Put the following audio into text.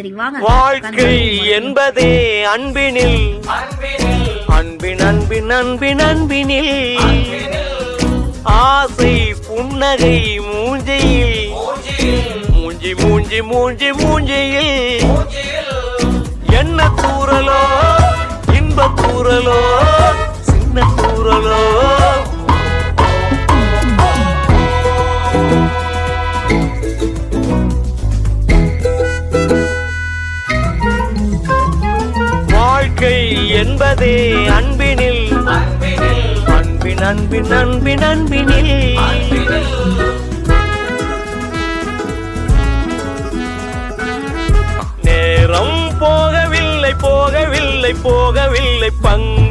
சரி வாங்க. வாழ்க்கை என்பதே அன்பினில், அன்பின் அன்பின் அன்பின் அன்பினில், ஆசை புன்னகை மூஞ்சையில், மூஞ்சி மூஞ்சி மூஞ்சி மூஞ்சியில், என்ன தூரலோ இன்ப தூரலோ சின்ன தூரலோ. வாழ்க்கை என்பதே அன்பினில், அன்பின் அன்பின் அன்பின் அன்பினில், நேரம் போகவில்லை போகவில்லை போகவில்லை பங்கு